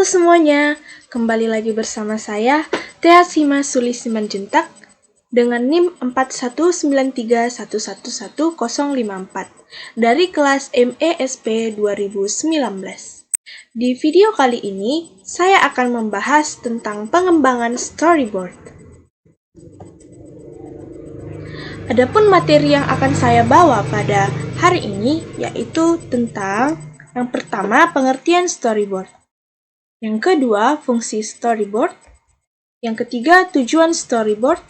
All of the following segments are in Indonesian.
semuanya, kembali lagi bersama saya, Tea Sima Suli Simanjuntak dengan NIM 4193111054 dari kelas MESP 2019. Di video kali ini, saya akan membahas tentang pengembangan storyboard. Adapun materi yang akan saya bawa pada hari ini yaitu tentang yang pertama, pengertian storyboard. Yang kedua, fungsi storyboard. Yang ketiga, tujuan storyboard.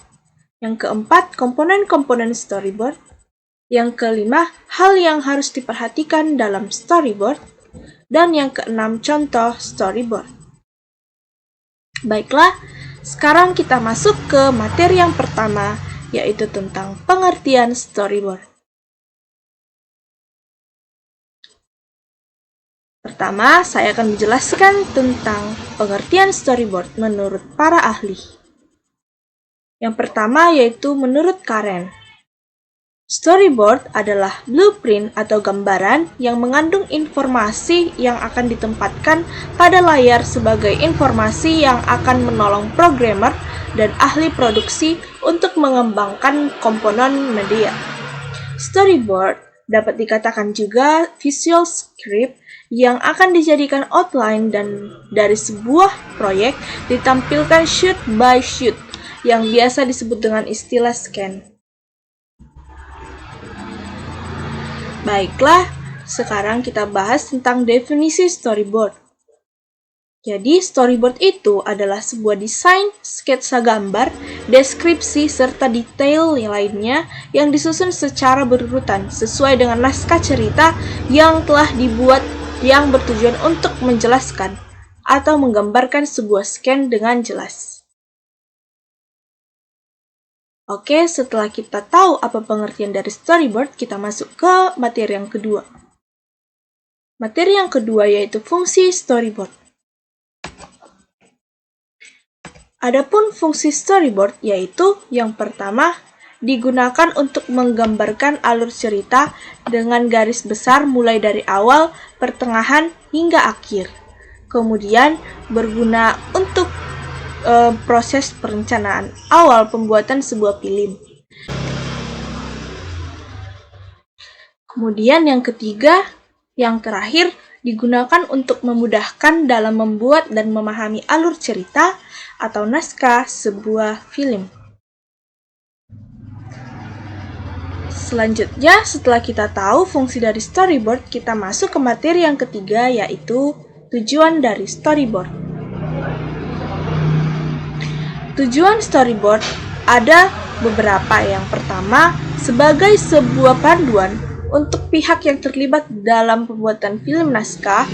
Yang keempat, komponen-komponen storyboard. Yang kelima, hal yang harus diperhatikan dalam storyboard. Dan yang keenam, contoh storyboard. Baiklah, sekarang kita masuk ke materi yang pertama, yaitu tentang pengertian storyboard. Pertama, saya akan menjelaskan tentang pengertian storyboard menurut para ahli. Yang pertama yaitu menurut Karen. Storyboard adalah blueprint atau gambaran yang mengandung informasi yang akan ditempatkan pada layar sebagai informasi yang akan menolong programmer dan ahli produksi untuk mengembangkan komponen media. Storyboard dapat dikatakan juga visual script yang akan dijadikan outline dan dari sebuah proyek ditampilkan shoot by shoot yang biasa disebut dengan istilah scan. Baiklah, sekarang kita bahas tentang definisi storyboard. Jadi, storyboard itu adalah sebuah desain, sketsa gambar, deskripsi, serta detail lainnya yang disusun secara berurutan sesuai dengan naskah cerita yang telah dibuat yang bertujuan untuk menjelaskan atau menggambarkan sebuah scan dengan jelas. Oke, setelah kita tahu apa pengertian dari storyboard, kita masuk ke materi yang kedua. Materi yang kedua yaitu fungsi storyboard. Adapun fungsi storyboard yaitu yang pertama, digunakan untuk menggambarkan alur cerita dengan garis besar mulai dari awal, pertengahan, hingga akhir. Kemudian berguna untuk proses perencanaan awal pembuatan sebuah film. Kemudian yang ketiga, yang terakhir, digunakan untuk memudahkan dalam membuat dan memahami alur cerita atau naskah sebuah film. Selanjutnya, setelah kita tahu fungsi dari storyboard, kita masuk ke materi yang ketiga, yaitu tujuan dari storyboard. Tujuan storyboard ada beberapa. Yang pertama, sebagai sebuah panduan untuk pihak yang terlibat dalam pembuatan film naskah,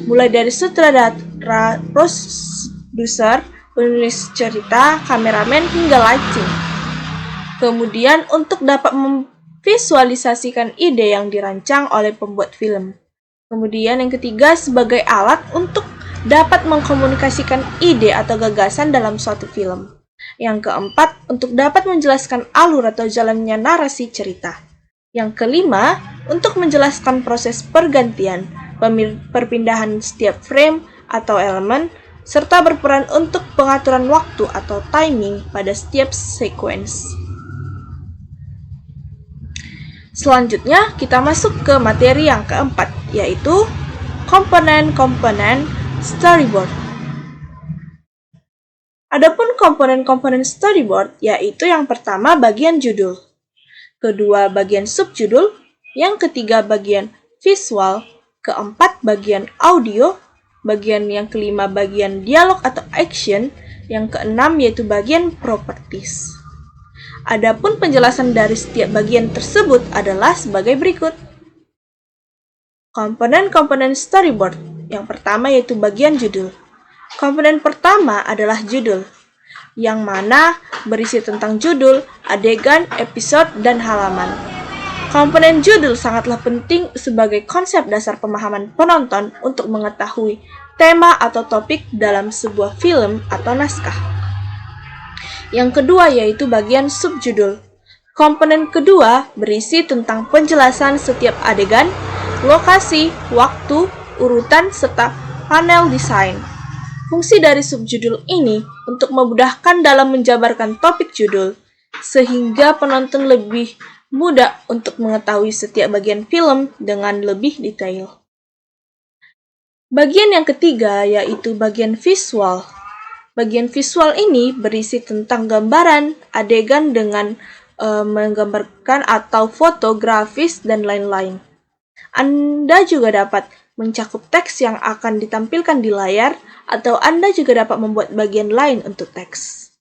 mulai dari sutradara, produser, penulis cerita, kameramen, hingga lighting. Kemudian, untuk dapat visualisasikan ide yang dirancang oleh pembuat film. Kemudian yang ketiga, sebagai alat untuk dapat mengkomunikasikan ide atau gagasan dalam suatu film. Yang keempat, untuk dapat menjelaskan alur atau jalannya narasi cerita. Yang kelima, untuk menjelaskan proses pergantian, perpindahan setiap frame atau elemen, serta berperan untuk pengaturan waktu atau timing pada setiap sequence. Selanjutnya, kita masuk ke materi yang keempat, yaitu komponen-komponen storyboard. Adapun komponen-komponen storyboard, yaitu yang pertama bagian judul, kedua bagian subjudul, yang ketiga bagian visual, keempat bagian audio, bagian yang kelima bagian dialog atau action, yang keenam yaitu bagian properties. Adapun penjelasan dari setiap bagian tersebut adalah sebagai berikut. Komponen-komponen storyboard. Yang pertama yaitu bagian judul. Komponen pertama adalah judul, yang mana berisi tentang judul, adegan, episode, dan halaman. Komponen judul sangatlah penting sebagai konsep dasar pemahaman penonton untuk mengetahui tema atau topik dalam sebuah film atau naskah. Yang kedua yaitu bagian subjudul. Komponen kedua berisi tentang penjelasan setiap adegan, lokasi, waktu, urutan, serta panel desain. Fungsi dari subjudul ini untuk memudahkan dalam menjabarkan topik judul, sehingga penonton lebih mudah untuk mengetahui setiap bagian film dengan lebih detail. Bagian yang ketiga yaitu bagian visual. Bagian visual ini berisi tentang gambaran, adegan dengan menggambarkan atau fotografis dan lain-lain. Anda juga dapat mencakup teks yang akan ditampilkan di layar, atau Anda juga dapat membuat bagian lain untuk teks.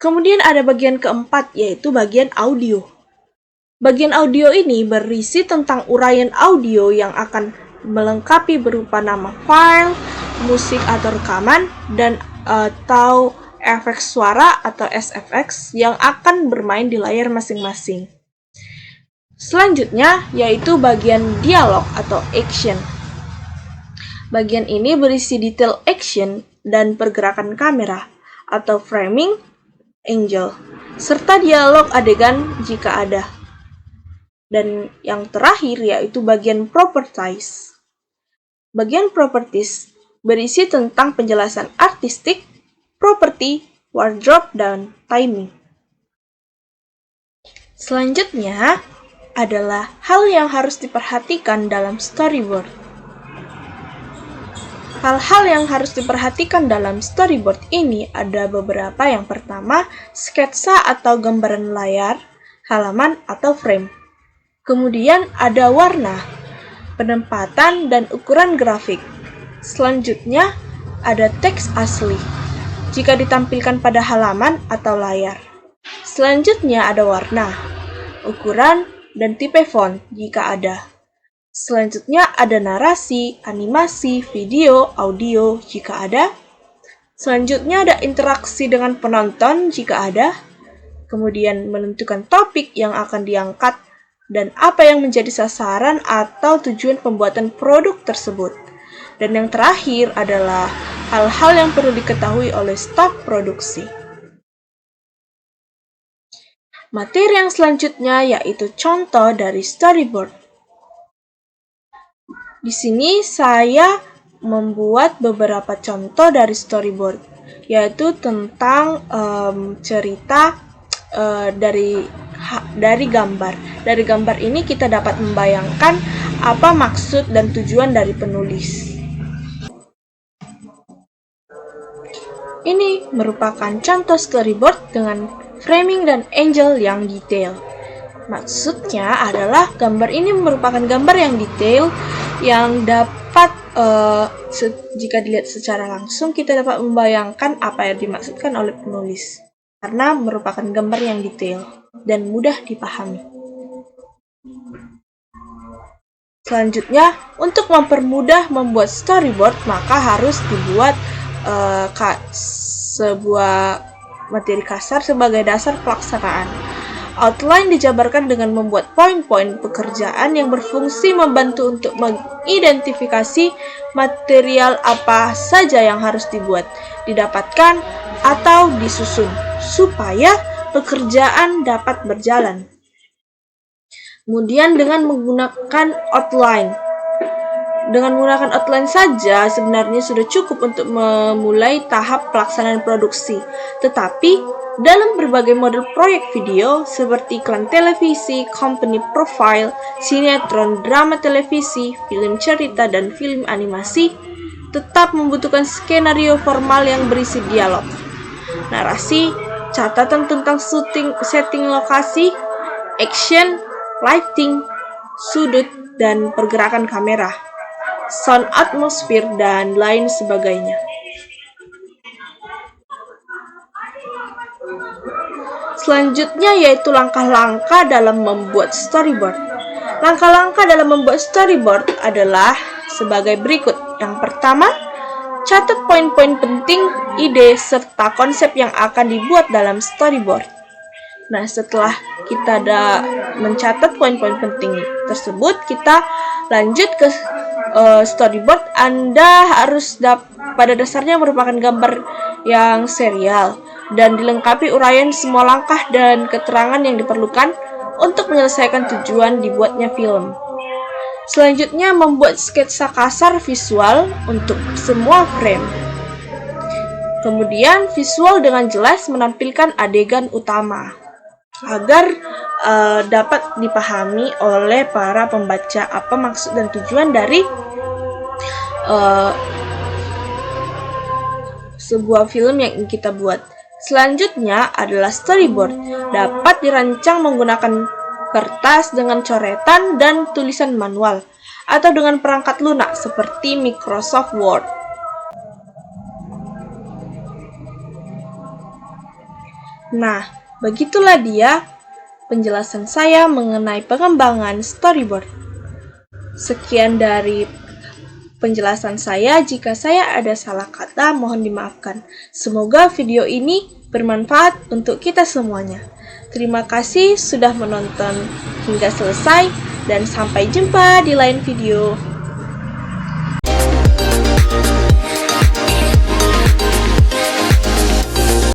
Kemudian ada bagian keempat, yaitu bagian audio. Bagian audio ini berisi tentang uraian audio yang akan melengkapi berupa nama file, musik atau rekaman, dan atau efek suara atau SFX yang akan bermain di layar masing-masing. Selanjutnya yaitu bagian dialog atau action. Bagian ini berisi detail action dan pergerakan kamera atau framing, angle, serta dialog adegan jika ada. Dan yang terakhir yaitu bagian properties. Bagian properties berisi tentang penjelasan artistik, properti, wardrobe, dan timing. Selanjutnya adalah hal yang harus diperhatikan dalam storyboard. Hal-hal yang harus diperhatikan dalam storyboard ini ada beberapa. Yang pertama, sketsa atau gambaran layar, halaman, atau frame. Kemudian ada warna, penempatan, dan ukuran grafik. Selanjutnya ada teks asli jika ditampilkan pada halaman atau layar. Selanjutnya ada warna, ukuran, dan tipe font jika ada. Selanjutnya ada narasi, animasi, video, audio jika ada. Selanjutnya ada interaksi dengan penonton jika ada. Kemudian menentukan topik yang akan diangkat dan apa yang menjadi sasaran atau tujuan pembuatan produk tersebut. Dan yang terakhir adalah hal-hal yang perlu diketahui oleh staf produksi. Materi yang selanjutnya yaitu contoh dari storyboard. Di sini saya membuat beberapa contoh dari storyboard, yaitu tentang cerita dari gambar. Dari gambar ini kita dapat membayangkan apa maksud dan tujuan dari penulis. Ini merupakan contoh storyboard dengan framing dan angle yang detail. Maksudnya adalah gambar ini merupakan gambar yang detail yang dapat jika dilihat secara langsung kita dapat membayangkan apa yang dimaksudkan oleh penulis karena merupakan gambar yang detail dan mudah dipahami. Selanjutnya, untuk mempermudah membuat storyboard maka harus dibuat sebuah materi kasar sebagai dasar pelaksanaan. Outline dijabarkan dengan membuat poin-poin pekerjaan yang berfungsi membantu untuk mengidentifikasi material apa saja yang harus dibuat, didapatkan, atau disusun, supaya pekerjaan dapat berjalan. Kemudian dengan menggunakan outline. Dengan menggunakan outline saja sebenarnya sudah cukup untuk memulai tahap pelaksanaan produksi. Tetapi dalam berbagai model proyek video seperti iklan televisi, company profile, sinetron, drama televisi, film cerita, dan film animasi, tetap membutuhkan skenario formal yang berisi dialog, narasi, catatan tentang setting lokasi, action, lighting, sudut, dan pergerakan kamera, sound atmosfer, dan lain sebagainya. Selanjutnya yaitu langkah-langkah dalam membuat storyboard. Langkah-langkah dalam membuat storyboard adalah sebagai berikut. Yang pertama, catat poin-poin penting, ide, serta konsep yang akan dibuat dalam storyboard. Nah, setelah kita mencatat poin-poin penting tersebut, kita lanjut ke storyboard. Anda harus pada dasarnya merupakan gambar yang serial dan dilengkapi uraian semua langkah dan keterangan yang diperlukan untuk menyelesaikan tujuan dibuatnya film. Selanjutnya, membuat sketsa kasar visual untuk semua frame. Kemudian visual dengan jelas menampilkan adegan utama agar dapat dipahami oleh para pembaca apa maksud dan tujuan dari sebuah film yang ingin kita buat. Selanjutnya adalah storyboard. Dapat dirancang menggunakan kertas dengan coretan dan tulisan manual atau dengan perangkat lunak seperti Microsoft Word. Nah, begitulah dia penjelasan saya mengenai pengembangan storyboard. Sekian dari penjelasan saya. Jika saya ada salah kata, mohon dimaafkan. Semoga video ini bermanfaat untuk kita semuanya. Terima kasih sudah menonton hingga selesai dan sampai jumpa di lain video.